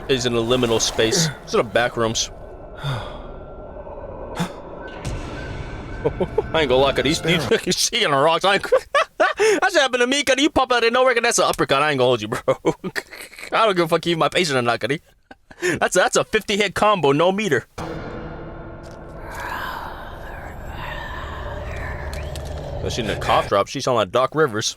He's in a liminal space. It's in the back rooms. I ain't gonna lie, cause he's seeing the rocks. That's happened to me, cause you pop out of nowhere, and that's an uppercut. I ain't gonna hold you, bro. I don't give a fuck if you my patient or not, cause that's a 50 hit combo, no meter. But she in the cough drop, she sound like Doc Rivers.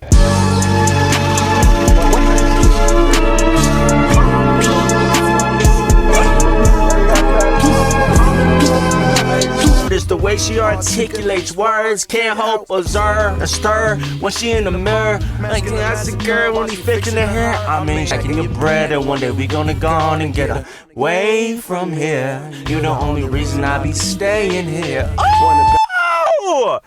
It's the way she articulates words, can't help but stir when she in the mirror. Like that's a girl when he fixing her hair. I mean, shaking your bread, and one day we gonna go on and get away from here. You the only reason I be staying here. Oh!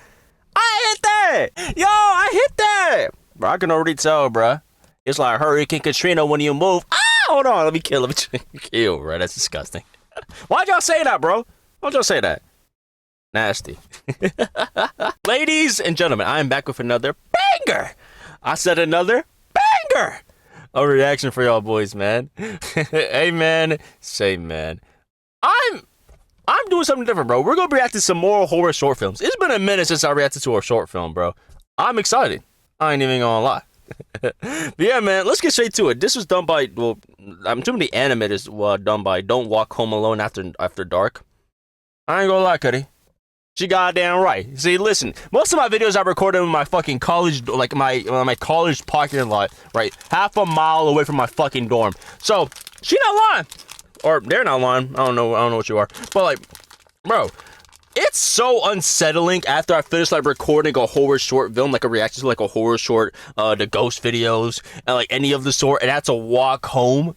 I hit that! Yo, I hit that! Bro, I can already tell, bro. It's like Hurricane Katrina when you move. Ah! Hold on, let me kill him. Kill, bro. That's disgusting. Why'd y'all say that, bro? Why'd y'all say that? Nasty. Ladies and gentlemen, I am back with another banger. I said another banger. A reaction for y'all boys, man. Amen. Say man. I'm doing something different, bro. We're gonna be reacting to some more horror short films. It's been a minute since I reacted to a short film, bro. I'm excited. I ain't even gonna lie. But yeah, man, let's get straight to it. This was done by, well, I'm assuming the animate is done by Don't Walk Home Alone After Dark. I ain't gonna lie, Cuddy. She goddamn right. See, listen, most of my videos I recorded in my fucking college, like my college parking lot, right? Half a mile away from my fucking dorm. So, she not lying. Or they're not lying. I don't know what you are. But like, bro, it's so unsettling after I finish like recording a horror short film, like a reaction to like a horror short, the ghost videos, and like any of the sort, and that's a walk home.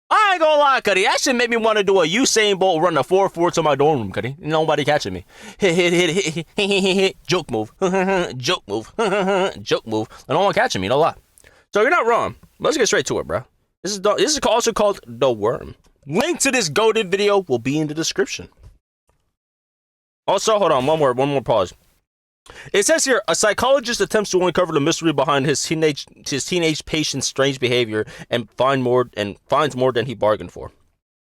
I ain't gonna lie, Cuddy. That shit made me want to do a Usain Bolt run the 4-4 to my dorm room, Cuddy. Nobody catching me. Hit. Joke move. Joke move. Joke move. And no one catching me, no lie. So you're not wrong. Let's get straight to it, bro. This is also called The Worm. Link to this goated video will be in the description. Also, hold on, one more pause. It says here, a psychologist attempts to uncover the mystery behind his teenage patient's strange behavior and finds more than he bargained for.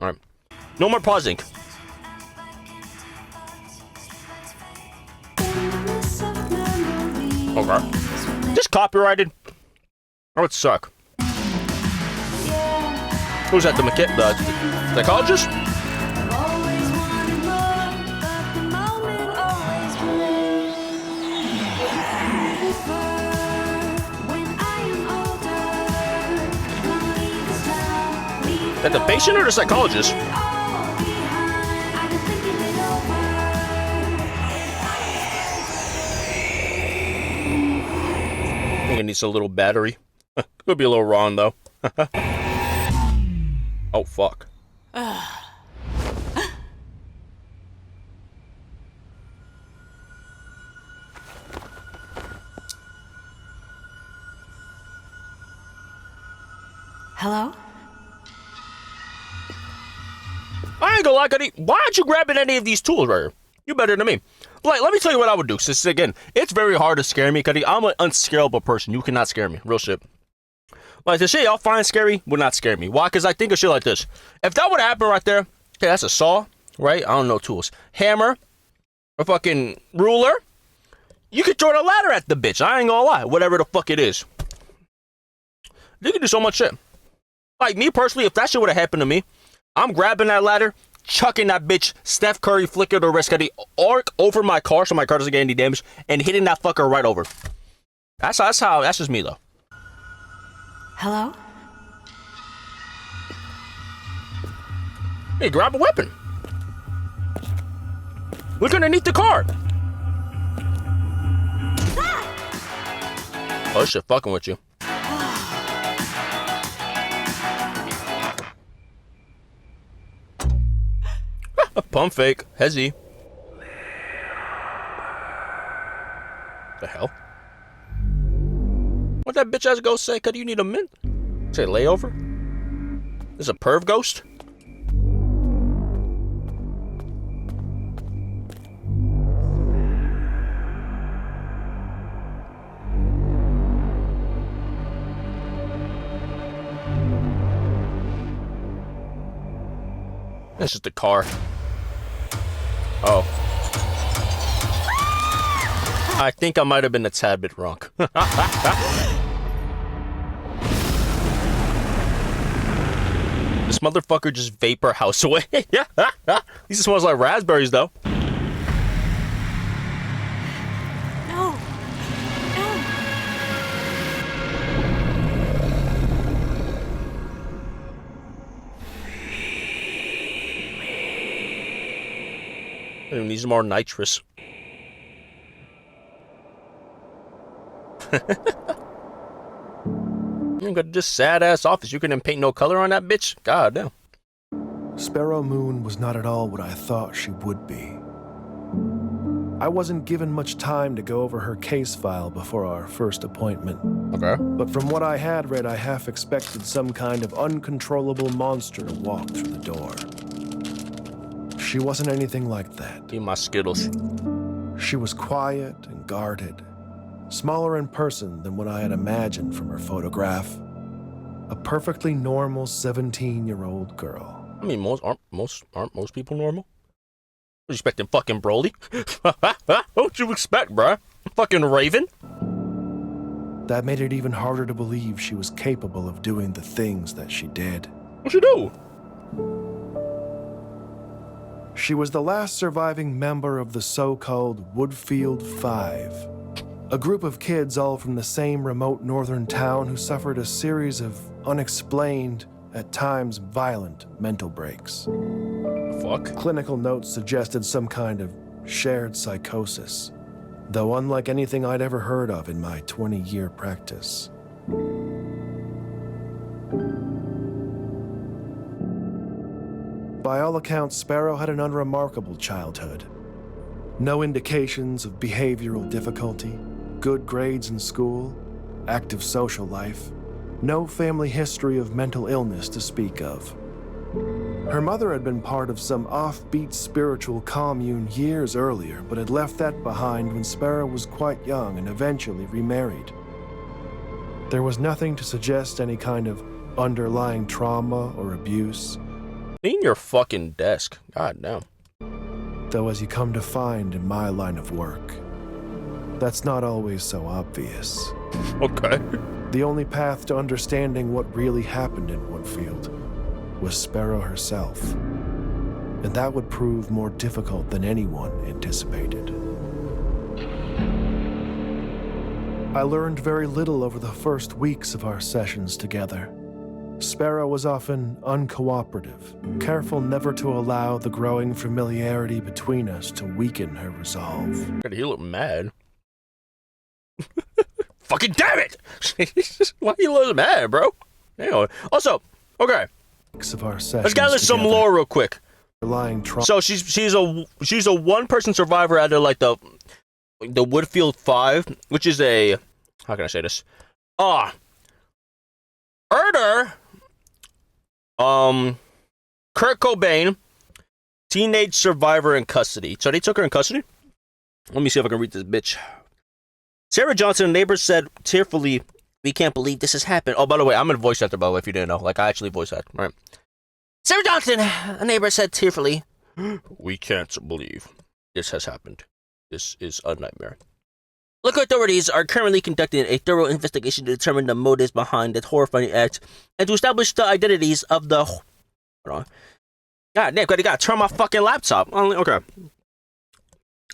All right, no more pausing. Okay, just copyrighted. That would suck. Who's that? The psychologist? That the patient or the psychologist? I think it needs a little battery. Could be a little wrong though. Oh fuck. Hello? I ain't gonna lie, Cuddy. Why aren't you grabbing any of these tools right here? You better than me. Like, let me tell you what I would do. Since again, it's very hard to scare me, Cuddy. I'm an unscareable person. You cannot scare me. Real shit. Like, the shit y'all find scary would not scare me. Why? Because I think of shit like this. If that would happen right there, okay, that's a saw, right? I don't know tools. Hammer, a fucking ruler. You could throw the ladder at the bitch. I ain't gonna lie. Whatever the fuck it is. You can do so much shit. Like, me personally, if that shit would have happened to me, I'm grabbing that ladder, chucking that bitch, Steph Curry flicker the wrist, Cuddy, arc over my car so my car doesn't get any damage, and hitting that fucker right over. That's just me though. Hello? Hey, grab a weapon. Look underneath the car. Oh, this shit fucking with you. Pump fake. Hezzy. The hell? What that bitch ass ghost say? Cause you need a mint? Say layover? This is a perv ghost? That's just a car. Oh. I think I might have been a tad bit wrong. This motherfucker just vapor house away. Yeah. At least it smells like raspberries, though. No. No. It needs more nitrous. You got this sad ass office. You couldn't paint no color on that bitch? God damn. Sparrow Moon was not at all what I thought she would be. I wasn't given much time to go over her case file before our first appointment. Okay. But from what I had read, I half expected some kind of uncontrollable monster to walk through the door. She wasn't anything like that. Give me my Skittles. She was quiet and guarded, smaller in person than what I had imagined from her photograph. A perfectly normal 17-year-old girl. I mean, aren't most people normal? What you expecting, fucking Broly? What you expect, bruh? Fucking Raven? That made it even harder to believe she was capable of doing the things that she did. What you do? She was the last surviving member of the so-called Woodfield Five, a group of kids all from the same remote northern town who suffered a series of unexplained, at times violent, mental breaks. Fuck. Clinical notes suggested some kind of shared psychosis, though unlike anything I'd ever heard of in my 20-year practice. By all accounts, Sparrow had an unremarkable childhood. No indications of behavioral difficulty, good grades in school, active social life, no family history of mental illness to speak of. Her mother had been part of some offbeat spiritual commune years earlier, but had left that behind when Sparrow was quite young and eventually remarried. There was nothing to suggest any kind of underlying trauma or abuse. Clean your fucking desk. God damn. Though as you come to find in my line of work, that's not always so obvious. Okay. The only path to understanding what really happened in Woodfield was Sparrow herself, and that would prove more difficult than anyone anticipated. I learned very little over the first weeks of our sessions together. Sparrow was often uncooperative, careful never to allow the growing familiarity between us to weaken her resolve. God, he look mad. Fucking damn it! Why you look mad, bro? Anyway. Also, okay. Of our sessions Let's gather some lore real quick. So she's a one-person survivor out of like the Woodfield Five, which is a, how can I say this? Herder, Kurt Cobain, teenage survivor in custody. So they took her in custody? Let me see if I can read this bitch. Sarah Johnson, a neighbor, said tearfully, "We can't believe this has happened." Oh, by the way, I'm a voice actor, by the way, if you didn't know. Like, I actually voice act, right? Sarah Johnson, a neighbor, said tearfully, "We can't believe this has happened. This is a nightmare." Local authorities are currently conducting a thorough investigation to determine the motives behind the horrifying act and to establish the identities of the... Hold on. God damn, I gotta turn my fucking laptop. Okay.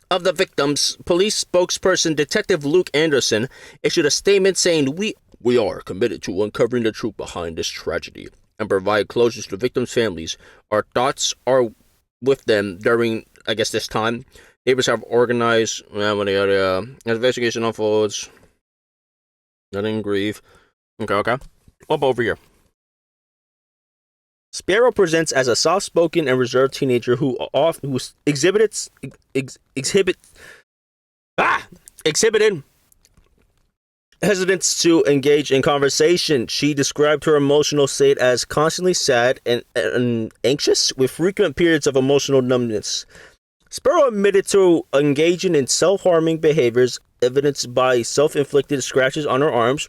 Of the victims. Police spokesperson Detective Luke Anderson issued a statement saying, We are committed to uncovering the truth behind this tragedy and provide closure to the victims' families. Our thoughts are with them during, I guess, this time. Neighbors have organized, investigation unfolds. Nothing grieve. Okay. Up over here. Sparrow presents as a soft-spoken and reserved teenager who exhibited hesitance to engage in conversation. She described her emotional state as constantly sad and anxious, with frequent periods of emotional numbness. Sparrow admitted to engaging in self-harming behaviors, evidenced by self-inflicted scratches on her arms.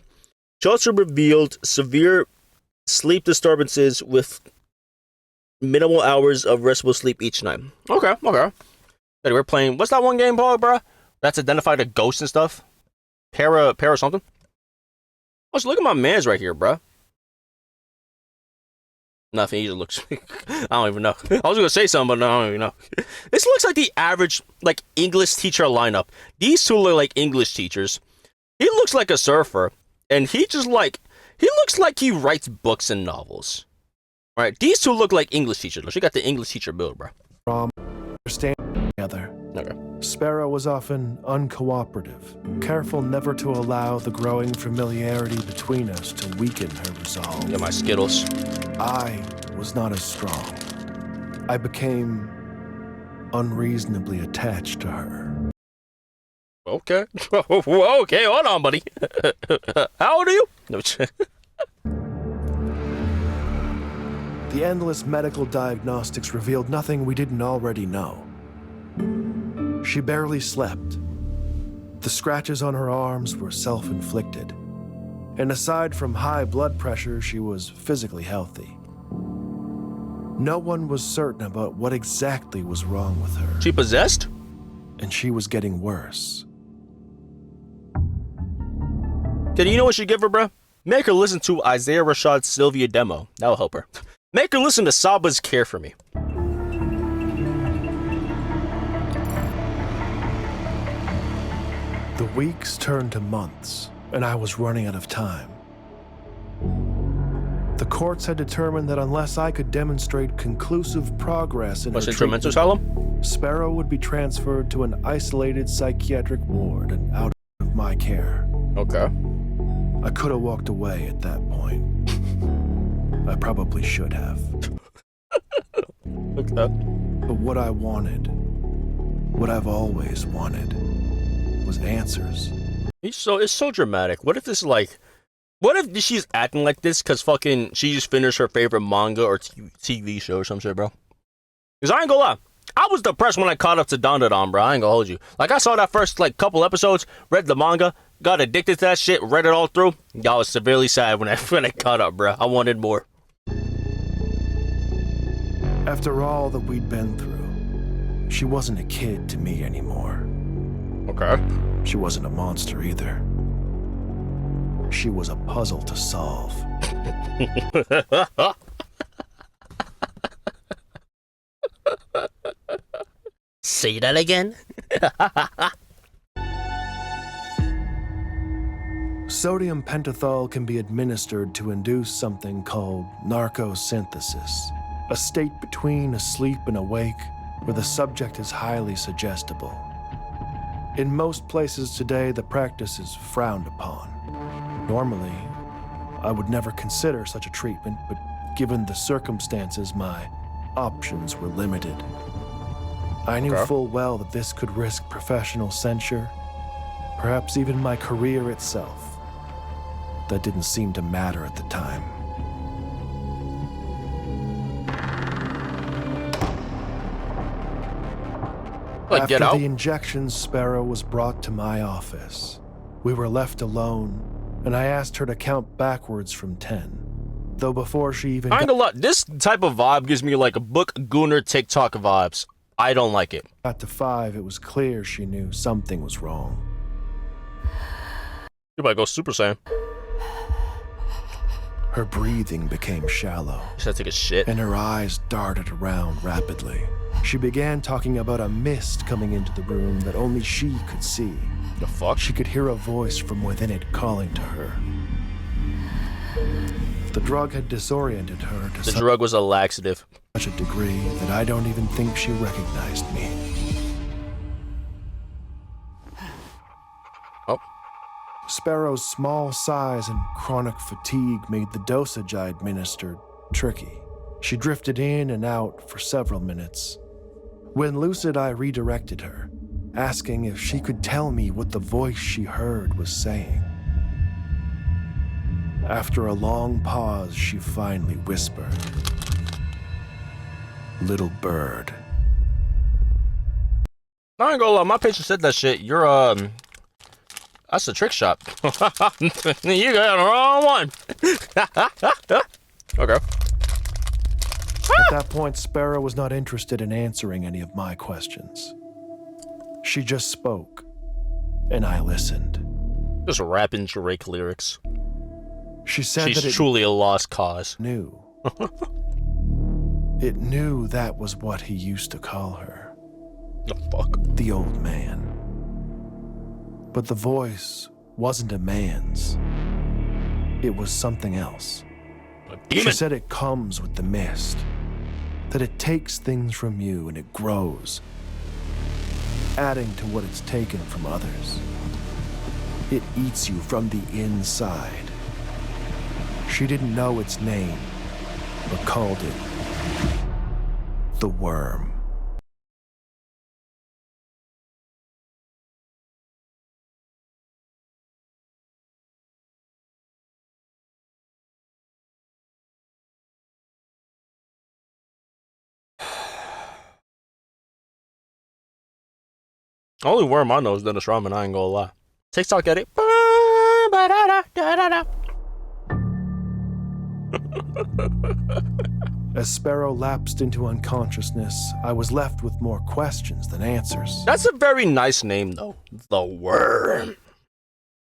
She also revealed severe sleep disturbances with Minimal hours of restful sleep each night. Okay. Hey, we're playing. What's that one game, Paul, bro? That's identified a ghost and stuff. Para something. Oh, so look at my man's right here, bro. Nothing. He just looks. I don't even know. I was gonna say something, but I don't even know. This looks like the average like English teacher lineup. These two look like English teachers. He looks like a surfer, and he looks like he writes books and novels. All right, these two look like English teachers. You got the English teacher build, bro. Understanding together. Okay. Sparrow was often uncooperative, careful never to allow the growing familiarity between us to weaken her resolve. Yeah, my Skittles. I was not as strong. I became unreasonably attached to her. Okay. Okay, hold on, buddy. How old are you? No. The endless medical diagnostics revealed nothing we didn't already know. She barely slept. The scratches on her arms were self-inflicted. And aside from high blood pressure, she was physically healthy. No one was certain about what exactly was wrong with her. She possessed? And she was getting worse. Okay, you know what you give her, bro? Make her listen to Isaiah Rashad's Sylvia demo. That'll help her. Make her listen to Saba's Care for Me. The weeks turned to months, and I was running out of time. The courts had determined that unless I could demonstrate conclusive progress in her Mental treatment, asylum? Sparrow would be transferred to an isolated psychiatric ward and out of my care. Okay. I could have walked away at that point. I probably should have. Okay. But what I wanted, what I've always wanted, was answers. It's so dramatic. What if this what if she's acting like this because fucking she just finished her favorite manga or TV show or some shit, bro? Because I ain't gonna lie, I was depressed when I caught up to Dandadan, bro. I ain't gonna hold you. Like, I saw that first couple episodes, read the manga, got addicted to that shit, read it all through. Y'all was severely sad when I caught up, bro. I wanted more. After all that we'd been through, she wasn't a kid to me anymore. Okay. She wasn't a monster either. She was a puzzle to solve. Say that again? Sodium pentothal can be administered to induce something called narcosynthesis, a state between asleep and awake where the subject is highly suggestible. In most places today, the practice is frowned upon. Normally, I would never consider such a treatment, but given the circumstances, my options were limited. I knew full well that this could risk professional censure, perhaps even my career itself. That didn't seem to matter at the time. After the injections, Sparrow was brought to my office. We were left alone, and I asked her to count backwards from 10. Though before she even I ain't gonna lie, this type of vibe gives me like a book Gooner TikTok vibes. I don't like it. got to 5, it was clear she knew something was wrong. You might go Super Saiyan. Her breathing became shallow. Should I take a shit? And her eyes darted around rapidly. She began talking about a mist coming into the room that only she could see. The fuck? She could hear a voice from within it calling to her. The drug had disoriented her to The drug was a laxative. such a degree that I don't even think she recognized me. Oh. Sparrow's small size and chronic fatigue made the dosage I administered tricky. She drifted in and out for several minutes. When lucid, I redirected her, asking if she could tell me what the voice she heard was saying. After a long pause, she finally whispered, "Little bird." I ain't gonna lie, my patient said that shit. You're, that's a trick shot. You got the wrong one. Okay. The that point, Sparrow was not interested in answering any of my questions. She just spoke, and I listened. Just rapping Drake lyrics. She said She's that it truly a lost cause. knew. It knew that was what he used to call her. The fuck? The old man. But the voice wasn't a man's. It was something else. A demon. She said it comes with the mist. That it takes things from you and it grows, adding to what it's taken from others. It eats you from the inside. She didn't know its name, but called it the worm. Only worm I know is Dennis Rodman, I ain't gonna lie. TikTok at it. As Sparrow lapsed into unconsciousness, I was left with more questions than answers. That's a very nice name, though. The Worm.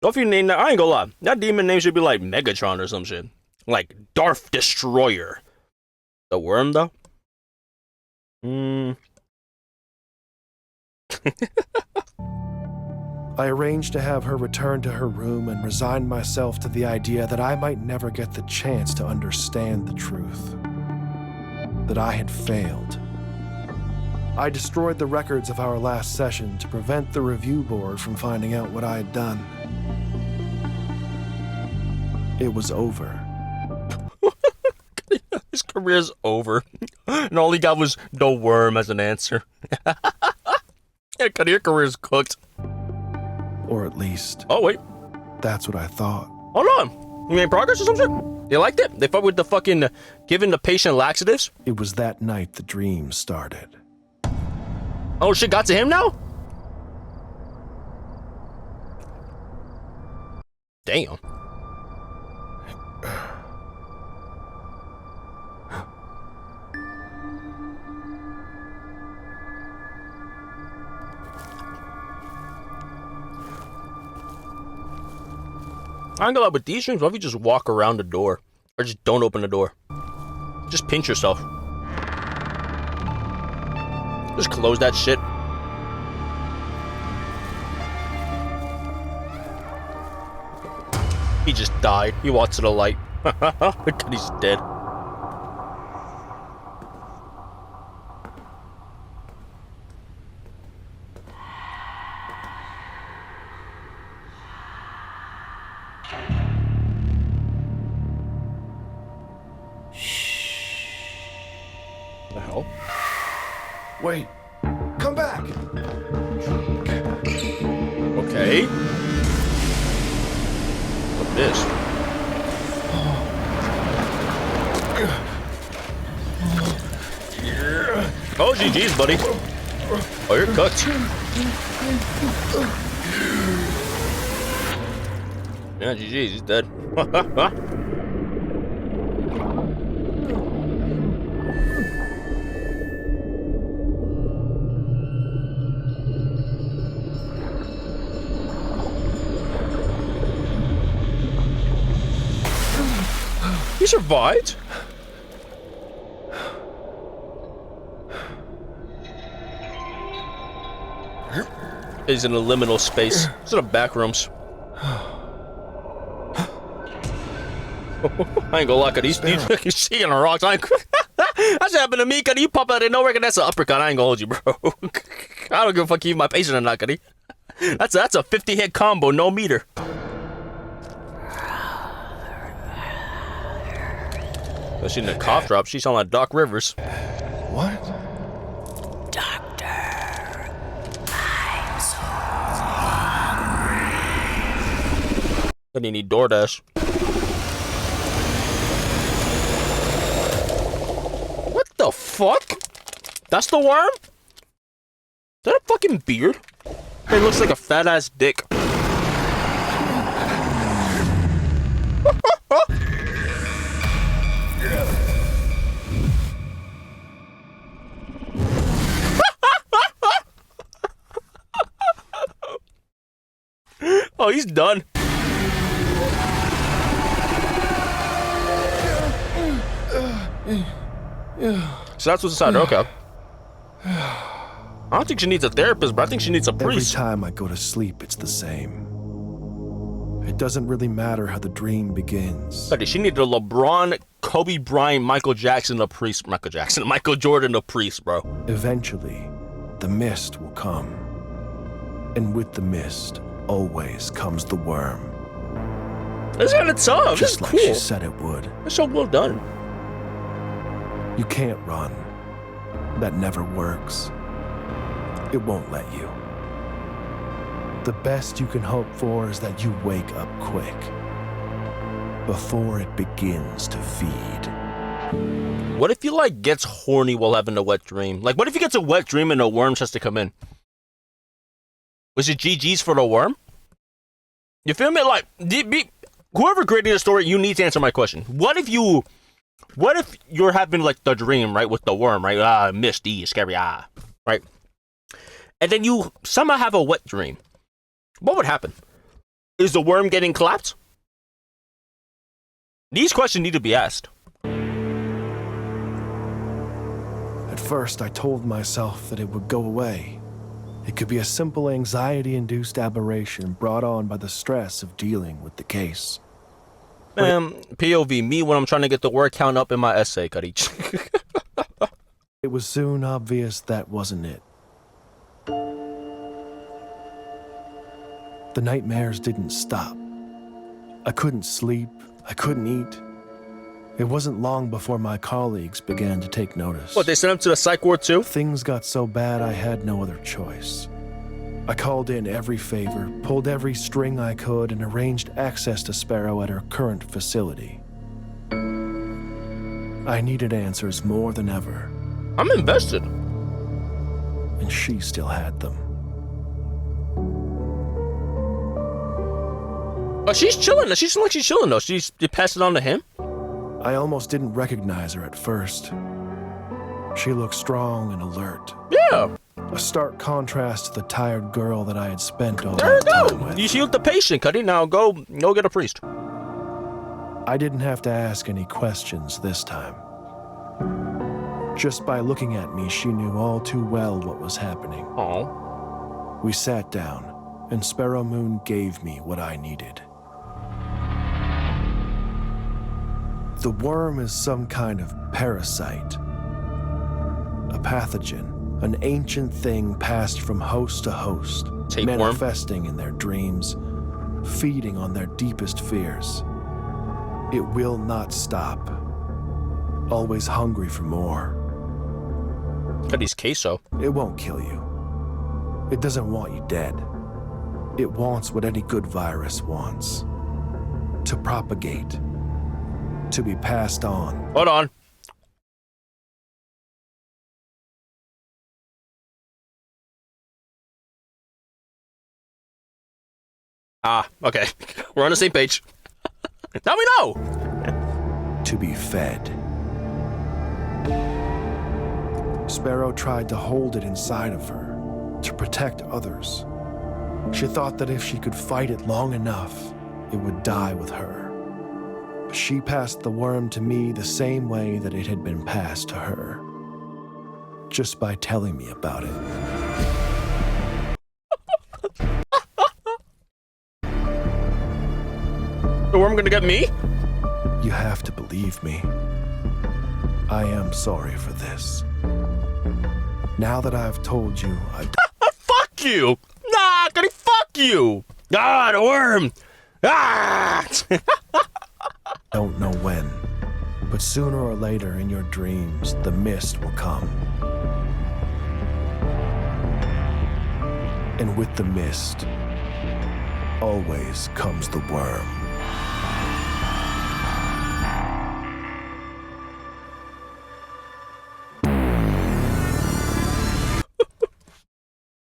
If you name that, I ain't gonna lie. That demon name should be like Megatron or some shit. Like Darth Destroyer. The Worm, though? I arranged to have her return to her room and resigned myself to the idea that I might never get the chance to understand the truth. That I had failed. I destroyed the records of our last session to prevent the review board from finding out what I had done. It was over. His career's over. And all he got was the Worm as an answer. Yeah, your career's cooked. Or at least, Oh, wait. that's what I thought. Hold on. You made progress or some shit? They liked it? They fucked with the fucking giving the patient laxatives? It was that night the dream started. Oh, shit got to him now? Damn. I ain't gonna lie, with these dreams, what if you just walk around the door? Or just don't open the door? Just pinch yourself. Just close that shit. He just died. He walked to the light. Look, he's dead. The hell? Wait, come back! Okay. What's this? Oh, GG's, buddy. Oh, you're cooked. Yeah, GG's, he's dead. He survived? He's in a liminal space. He's in the back rooms. I ain't gonna lie, cause he's seeing the rocks. That's happened to me, cause you pop out of nowhere, and that's an uppercut. I ain't gonna hold you, bro. I don't give a fuck if you my patient or not, cause that's a 50-hit combo, no meter. But she in the cough drop, she sound like Doc Rivers. What? Doctor, Then you need DoorDash. What the fuck? That's the worm? Is that a fucking beard? It looks like a fat ass dick. he's done. So that's what's inside her. Okay. I don't think she needs a therapist, but I think she needs a priest. Every time I go to sleep, it's the same. It doesn't really matter how the dream begins. She needed a LeBron, Kobe Bryant, Michael Jackson, the priest. Michael Jordan, the priest, bro. Eventually, the mist will come. And with the mist, always comes the worm. This is kind of tough. Just this is like cool. she said it would. It's so well done. You can't run. That never works. It won't let you. The best you can hope for is that you wake up quick, before it begins to feed. What if he, like, gets horny while having a wet dream? Like, what if he gets a wet dream and a worm has to come in? Was it GG's for the worm? You feel me? Like, whoever created the story, you need to answer my question. What if you're having, like, the dream, right, with the worm, right? Misty, scary, right? And then you somehow have a wet dream. What would happen? Is the worm getting clapped? These questions need to be asked. At first, I told myself that it would go away. It could be a simple anxiety-induced aberration brought on by the stress of dealing with the case. POV, me when I'm trying to get the word count up in my essay, Cuddy. It was soon obvious that wasn't it. The nightmares didn't stop. I couldn't sleep. I couldn't eat. It wasn't long before my colleagues began to take notice. What, they sent him to the psych ward too? Things got so bad I had no other choice. I called in every favor, pulled every string I could, and arranged access to Sparrow at her current facility. I needed answers more than ever. I'm invested. And she still had them. Oh, she's chilling. She seems like she's chilling, though. You passed it on to him? I almost didn't recognize her at first. She looked strong and alert. Yeah. A stark contrast to the tired girl that I had spent all There you that time go. with. You healed the patient, Cuddy. Now go get a priest. I didn't have to ask any questions this time. Just by looking at me, she knew all too well what was happening. Oh. We sat down, and Sparrow Moon gave me what I needed. The worm is some kind of parasite. A pathogen, an ancient thing passed from host to host, Tapeworm? manifesting in their dreams, feeding on their deepest fears. It will not stop, always hungry for more. Cuddy's queso. It won't kill you. It doesn't want you dead. It wants what any good virus wants. To propagate. To be passed on. Hold on. Okay. We're on the same page. Now we know! To be fed. Sparrow tried to hold it inside of her, to protect others. She thought that if she could fight it long enough, it would die with her. She passed the worm to me the same way that it had been passed to her. Just by telling me about it. The worm gonna get me? You have to believe me. I am sorry for this. Now that I've told you, Fuck you! Nah, Cuddy, fuck you! The worm! don't know when, but sooner or later in your dreams, the mist will come. And with the mist, always comes the worm.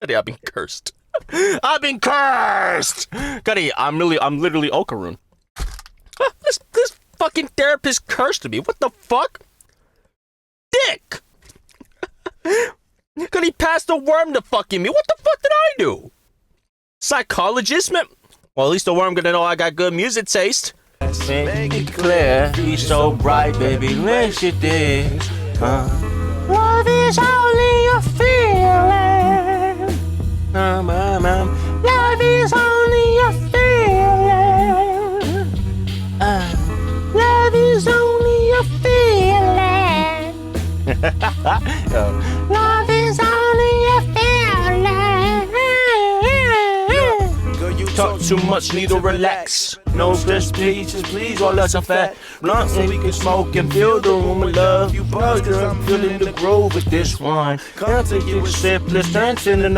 Cuddy, I've been cursed. I've been cursed! Cuddy, I'm literally Okaroon. This fucking therapist cursed me. What the fuck? Dick! Cuddy passed the worm to fucking me. What the fuck did I do? Psychologist, man? Well, at least the worm gonna know I got good music taste. Make it clear, he's so bright, baby, wish you did. Love is only a feeling. Love is only a feeling. Love is only a feeling. Love is only a feeling. Girl, you Talk too much, need to relax. No stress, please, all us are fat. Blunts and we can smoke and fill the room with love. You buzz, girl, I'm feeling the groove with this one. Come take you a sip, let's dance in the